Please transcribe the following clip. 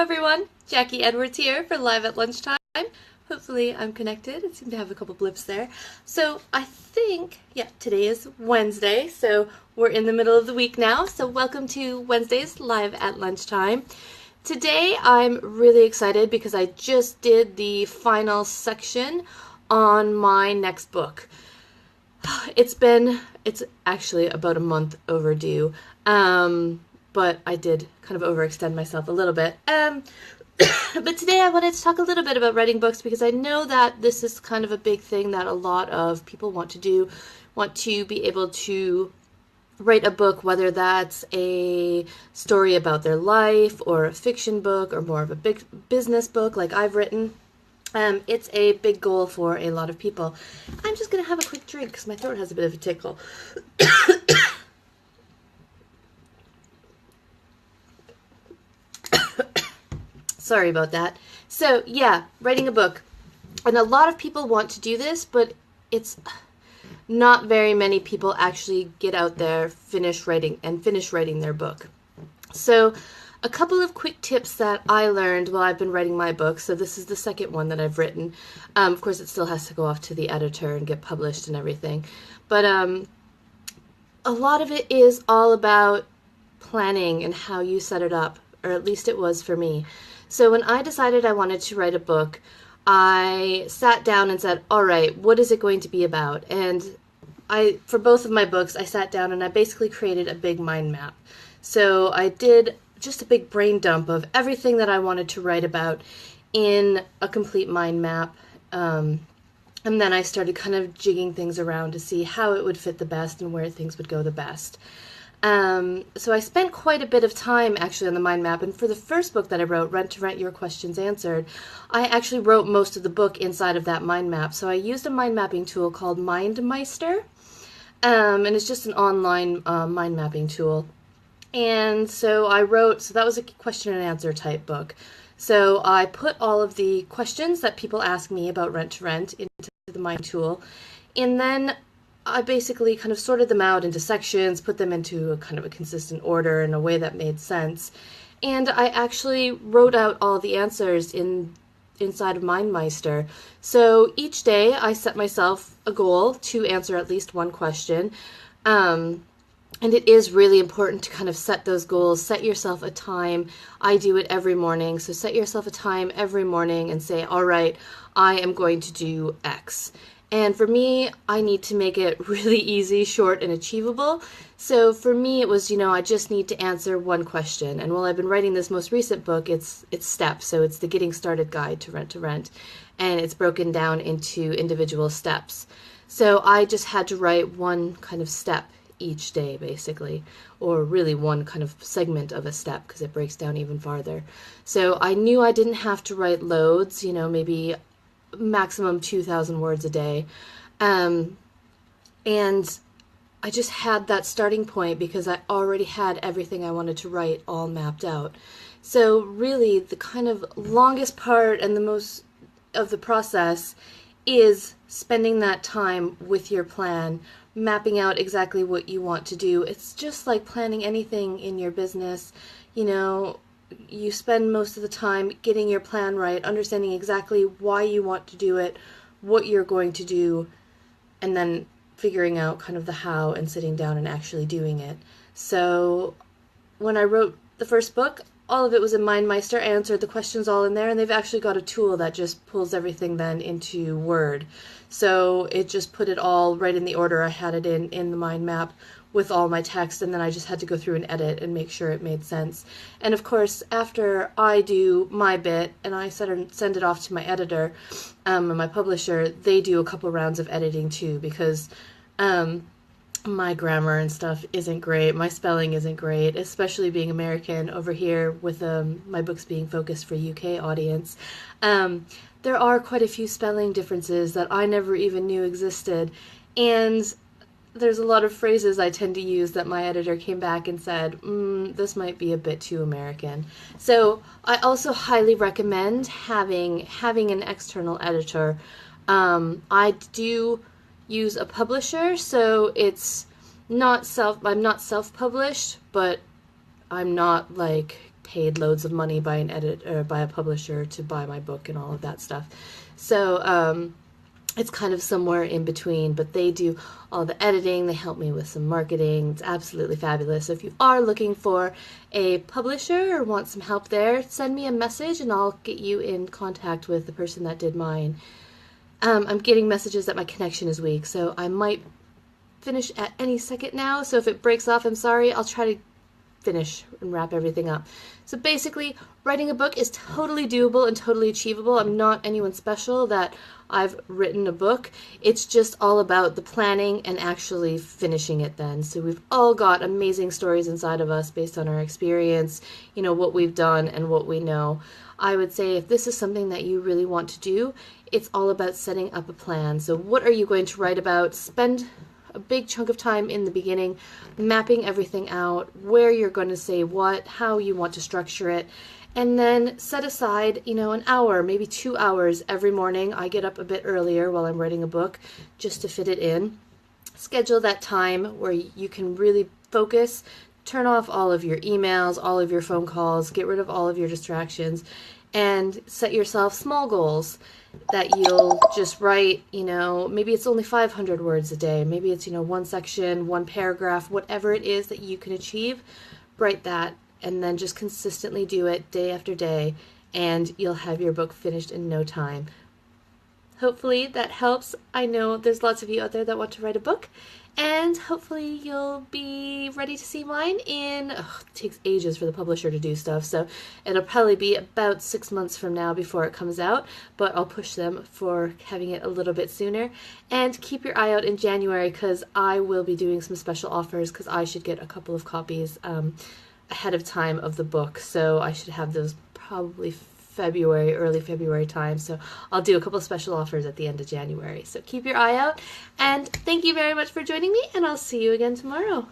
everyone, Jacquie Edwards here for Live at Lunchtime. Hopefully I'm connected. I seem to have a couple blips there. So I think, today is Wednesday, so we're in the middle of the week now. So welcome to Wednesday's Live at Lunchtime. Today I'm really excited because I just did the final section on my next book. It's actually about a month overdue. But I did kind of overextend myself a little bit. But today I wanted to talk a little bit about writing books because I know that this is kind of a big thing that a lot of people want to do, want to be able to write a book, whether that's a story about their life or a fiction book or more of a big business book like I've written. It's a big goal for a lot of people. I'm just going to have a quick drink because my throat has a bit of a tickle. Sorry about that. So yeah, writing a book. And a lot of people want to do this, but it's not very many people actually get out there, finish writing their book. So a couple of quick tips that I learned while I've been writing my book. So this is the second one that I've written. Of course, it still has to go off to the editor and get published and everything. But a lot of it is all about planning and how you set it up, or at least it was for me. So when I decided I wanted to write a book, I sat down and said, all right, what is it going to be about? And for both of my books, I sat down and I basically created a big mind map. So I did just a big brain dump of everything that I wanted to write about in a complete mind map. And then I started kind of jigging things around to see how it would fit the best and where things would go the best. So I spent quite a bit of time actually on the mind map, and for the first book that I wrote, Rent to Rent Your Questions Answered, I actually wrote most of the book inside of that mind map. So I used a mind mapping tool called MindMeister, and it's just an online mind mapping tool. And so that was a question and answer type book. So I put all of the questions that people ask me about Rent to Rent into the mind tool, and then I basically kind of sorted them out into sections, put them into a kind of a consistent order in a way that made sense. And I actually wrote out all the answers inside of MindMeister. So each day I set myself a goal to answer at least one question. And it is really important to kind of set those goals, set yourself a time. I do it every morning. So set yourself a time every morning and say, all right, I am going to do X. And for me, I need to make it really easy, short, and achievable. So for me, it was, I just need to answer one question. And while I've been writing this most recent book, it's steps. So it's the Getting Started Guide to Rent. And it's broken down into individual steps. So I just had to write one kind of step each day, basically. Or really one kind of segment of a step, because it breaks down even farther. So I knew I didn't have to write loads, maybe maximum 2,000 words a day. And I just had that starting point because I already had everything I wanted to write all mapped out. So really the kind of longest part and the most of the process is spending that time with your plan, mapping out exactly what you want to do. It's just like planning anything in your business. You spend most of the time getting your plan right, understanding exactly why you want to do it, what you're going to do, and then figuring out kind of the how and sitting down and actually doing it. So when I wrote the first book, all of it was in MindMeister. I answered the questions all in there, and they've actually got a tool that just pulls everything then into Word. So it just put it all right in the order I had it in the mind map with all my text, and then I just had to go through and edit and make sure it made sense. And of course, after I do my bit and I send it off to my editor and my publisher, they do a couple rounds of editing too, because my grammar and stuff isn't great. My spelling isn't great, especially being American over here with my books being focused for UK audience. There are quite a few spelling differences that I never even knew existed, and there's a lot of phrases I tend to use that my editor came back and said, this might be a bit too American. So I also highly recommend having an external editor. I do use a publisher, so I'm not self-published, but I'm not like paid loads of money by an editor, by a publisher to buy my book and all of that stuff. So it's kind of somewhere in between, but they do all the editing. They help me with some marketing. It's absolutely fabulous. So if you are looking for a publisher or want some help there, send me a message and I'll get you in contact with the person that did mine. I'm getting messages that my connection is weak, so I might finish at any second now. So if it breaks off, I'm sorry. I'll try to finish and wrap everything up. So basically, writing a book is totally doable and totally achievable. I'm not anyone special that I've written a book. It's just all about the planning and actually finishing it then. So we've all got amazing stories inside of us based on our experience, you know, what we've done and what we know. I would say if this is something that you really want to do, it's all about setting up a plan. So what are you going to write about? Spend a big chunk of time in the beginning, mapping everything out, where you're going to say what, how you want to structure it, and then set aside, you know, an hour, maybe 2 hours every morning. I get up a bit earlier while I'm writing a book just to fit it in. Schedule that time where you can really focus, turn off all of your emails, all of your phone calls, get rid of all of your distractions, and set yourself small goals that you'll just write, you know, maybe it's only 500 words a day, maybe it's, you know, one section, one paragraph, whatever it is that you can achieve, write that, and then just consistently do it day after day, and you'll have your book finished in no time. Hopefully that helps. I know there's lots of you out there that want to write a book, and hopefully you'll be ready to see mine in, it takes ages for the publisher to do stuff, so it'll probably be about 6 months from now before it comes out, but I'll push them for having it a little bit sooner. And keep your eye out in January, because I will be doing some special offers, because I should get a couple of copies ahead of time of the book, so I should have those probably February, early February time. So I'll do a couple of special offers at the end of January. So keep your eye out, and thank you very much for joining me, and I'll see you again tomorrow.